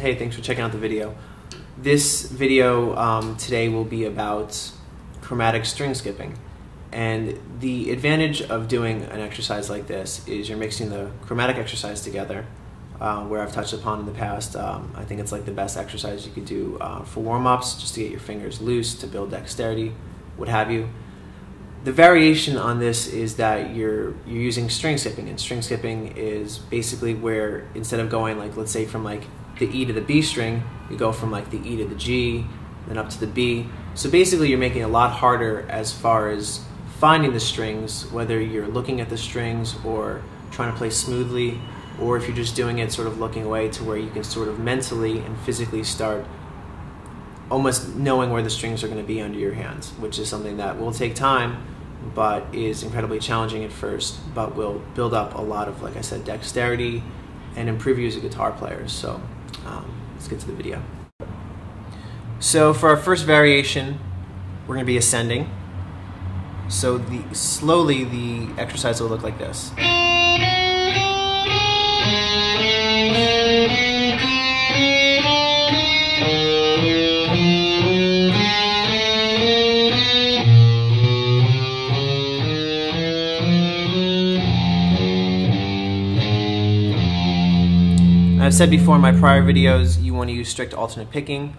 Hey, thanks for checking out the video. This video today will be about chromatic string skipping. And the advantage of doing an exercise like this is you're mixing the chromatic exercise together, where I've touched upon in the past. I think it's like the best exercise you could do for warm-ups, just to get your fingers loose, to build dexterity, what have you. The variation on this is that you're using string skipping, and string skipping is basically where instead of going, like, let's say from like the E to the B string, you go from like the E to the G, then up to the B. So basically you're making it a lot harder as far as finding the strings, whether you're looking at the strings or trying to play smoothly, or if you're just doing it sort of looking away, to where you can sort of mentally and physically start almost knowing where the strings are going to be under your hands, which is something that will take time, but is incredibly challenging at first, but will build up a lot of, like I said, dexterity and improve you as a guitar player. So let's get to the video. So for our first variation, we're going to be ascending. So slowly the exercise will look like this. I've said before in my prior videos, you want to use strict alternate picking,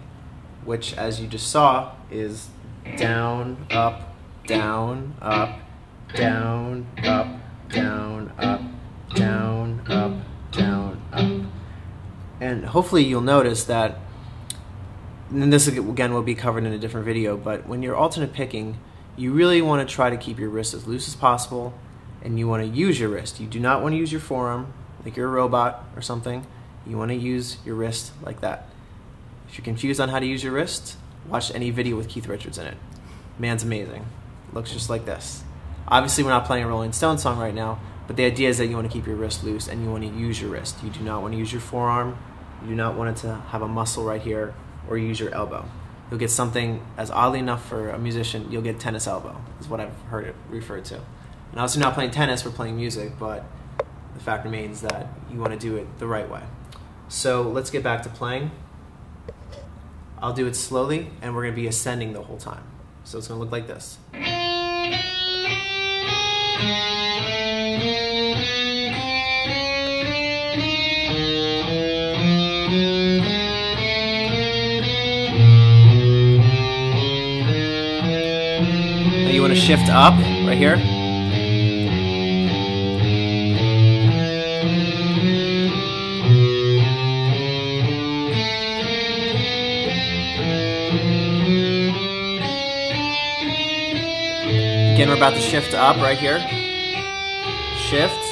which, as you just saw, is down, up, down, up, down, up, down, up, down, up, down, up. And hopefully you'll notice that, and this again will be covered in a different video, but when you're alternate picking, you really want to try to keep your wrist as loose as possible, and you want to use your wrist. You do not want to use your forearm like you're a robot or something. You want to use your wrist like that. If you're confused on how to use your wrist, watch any video with Keith Richards in it. Man's amazing. Looks just like this. Obviously we're not playing a Rolling Stones song right now, but the idea is that you want to keep your wrist loose and you want to use your wrist. You do not want to use your forearm. You do not want it to have a muscle right here, or use your elbow. You'll get something, as oddly enough for a musician, you'll get tennis elbow, is what I've heard it referred to. And obviously not playing tennis, we're playing music, but the fact remains that you want to do it the right way. So let's get back to playing. I'll do it slowly, and we're going to be ascending the whole time. So it's going to look like this. Now you want to shift up right here. Again, we're about to shift up right here. Shift.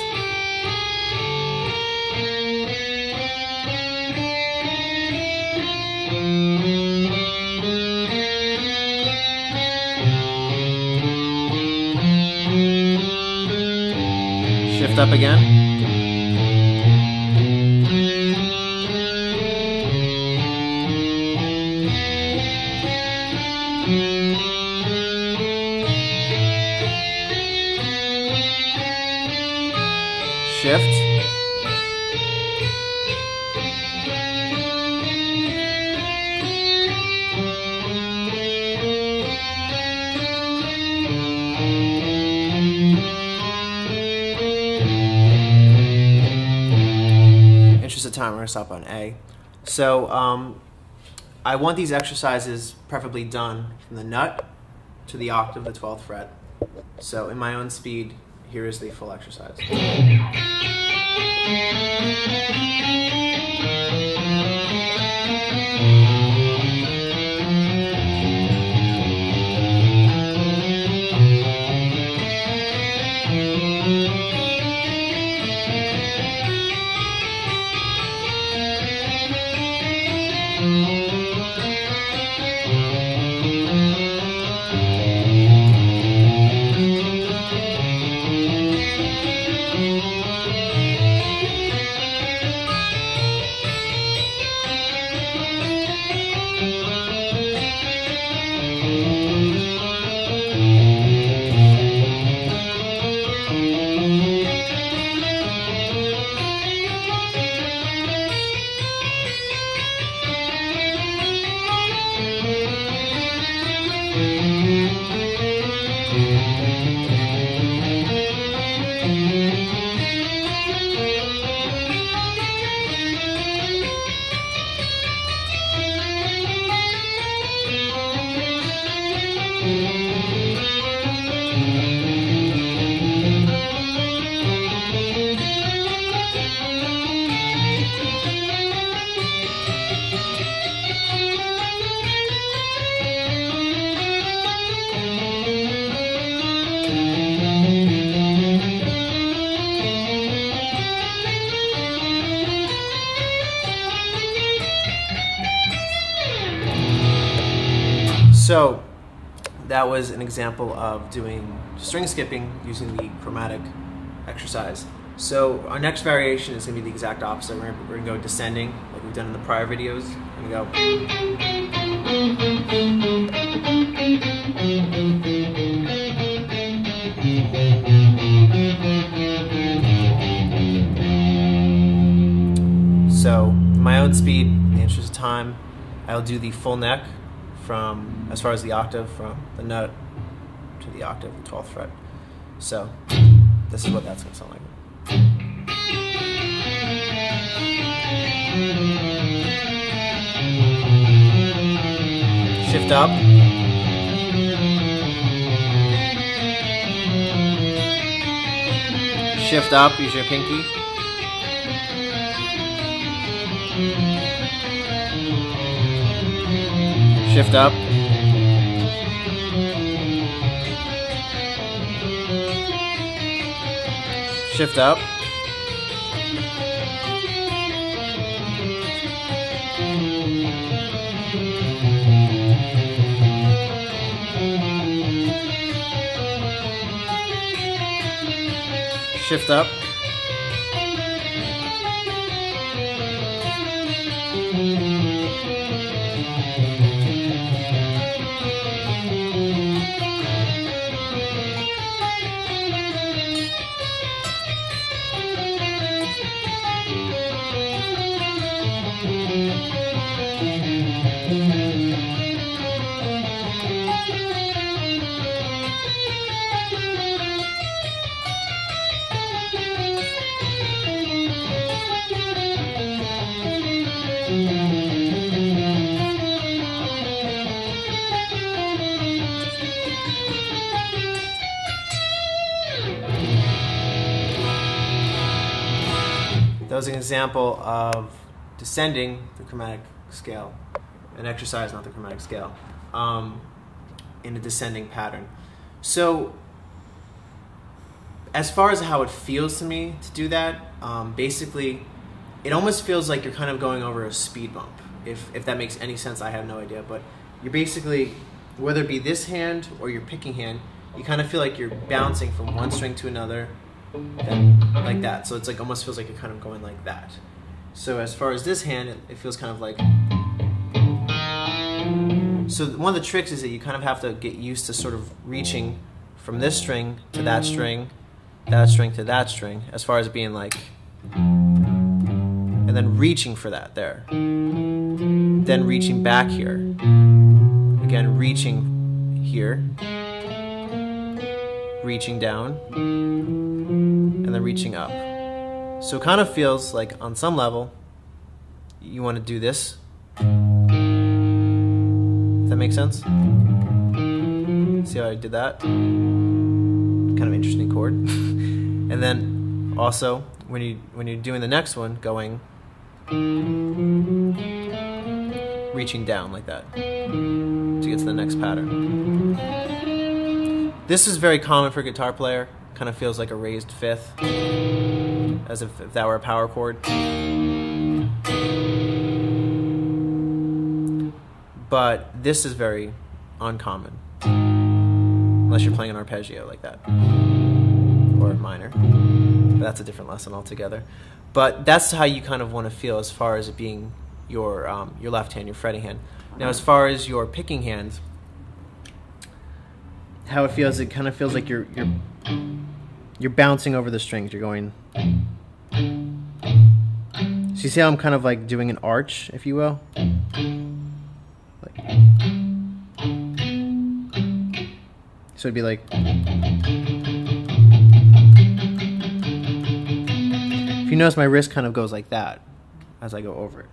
Shift up again. Shift. Interest of time, we're going to stop on A. So I want these exercises preferably done from the nut to the octave, the 12th fret. So in my own speed, here is the full exercise. So that was an example of doing string skipping using the chromatic exercise. So our next variation is going to be the exact opposite. We're going to go descending, like we've done in the prior videos. We're going to go. So, my own speed, in the interest of time, I'll do the full neck from, as far as the octave, from the note to the octave, the 12th fret. So, this is what that's going to sound like. Shift up. Shift up, use your pinky. Shift up. Shift up. Shift up. That was an example of descending the chromatic scale, an exercise, not the chromatic scale, in a descending pattern. So, as far as how it feels to me to do that, basically, it almost feels like you're kind of going over a speed bump. If that makes any sense, I have no idea. But you're basically, whether it be this hand or your picking hand, you kind of feel like you're bouncing from one string to another, then like that. So it's like almost feels like you're kind of going like that. So as far as this hand, it feels kind of like. So one of the tricks is that you kind of have to get used to sort of reaching from this string to that string to that string, as far as it being like, and then reaching for that there. Then reaching back here. Again, reaching here. Reaching down. And then reaching up. So it kind of feels like on some level you want to do this. Does that make sense? See how I did that? Kind of interesting chord. And then also when you're doing the next one, going reaching down like that to get to the next pattern. This is very common for a guitar player. Kind of feels like a raised fifth, as if that were a power chord. But this is very uncommon, unless you're playing an arpeggio like that, or minor. But that's a different lesson altogether. But that's how you kind of want to feel as far as it being your left hand, your fretting hand. Now, as far as your picking hand, how it feels, it kind of feels like you're bouncing over the strings. You're going. So you see how I'm kind of like doing an arch, if you will? Like. So it'd be like. If you notice, my wrist kind of goes like that as I go over it.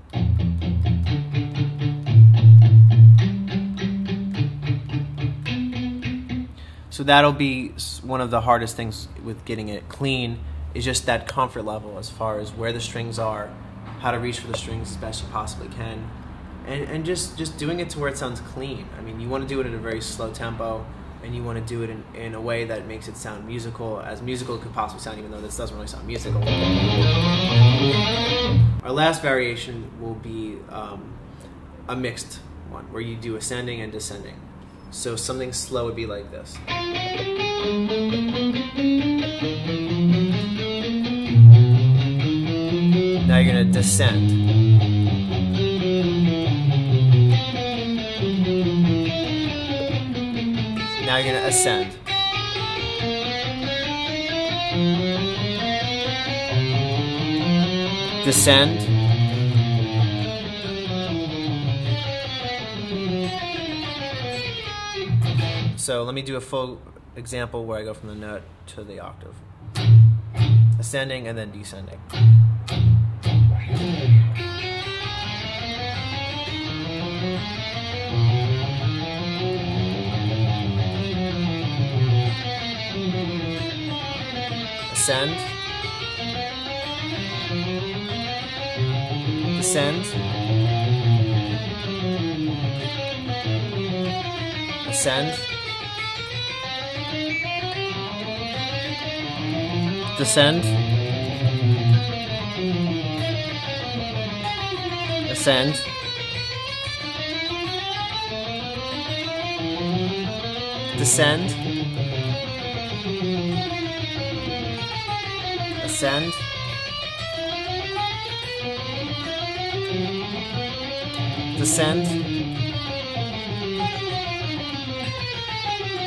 So that'll be one of the hardest things with getting it clean, is just that comfort level as far as where the strings are, how to reach for the strings as best you possibly can, and just doing it to where it sounds clean. I mean, you want to do it at a very slow tempo, and you want to do it in a way that makes it sound musical, as musical it could possibly sound, even though this doesn't really sound musical. Our last variation will be a mixed one, where you do ascending and descending. So something slow would be like this. Now you're going to descend. Now you're going to ascend. Descend. So let me do a full example where I go from the note to the octave. Ascending and then descending. Ascend. Descend. Ascend. Descend. Ascend. Descend. Ascend. Descend.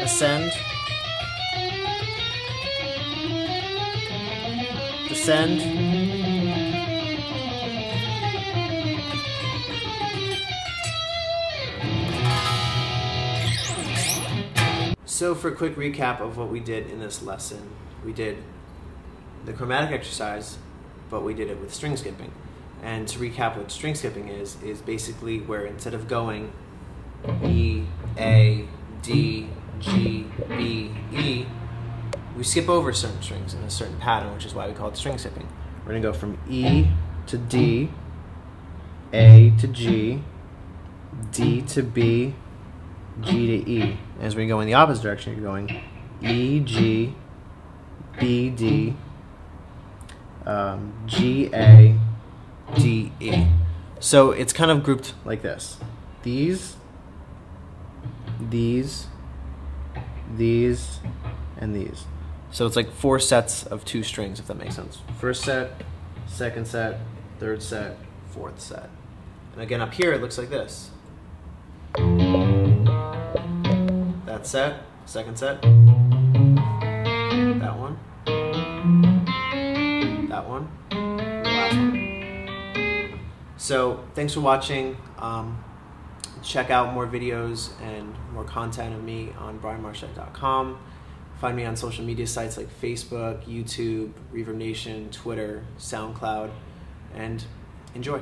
Ascend. Descend. So for a quick recap of what we did in this lesson, we did the chromatic exercise, but we did it with string skipping. And to recap what string skipping is basically where instead of going E, A, D, G, B, E, we skip over certain strings in a certain pattern, which is why we call it string skipping. We're going to go from E to D, A to G, D to B, G to E. As we go in the opposite direction, you're going E, G, B, D, G, A, D, E. So it's kind of grouped like this. These, and these. So it's like 4 sets of 2 strings, if that makes sense. First set, second set, third set, fourth set. And again, up here, it looks like this. That set, second set, that one, that one, and the last one. So thanks for watching. Check out more videos and more content of me on brianmarshak.com. Find me on social media sites like Facebook, YouTube, Reverb Nation, Twitter, SoundCloud, and enjoy.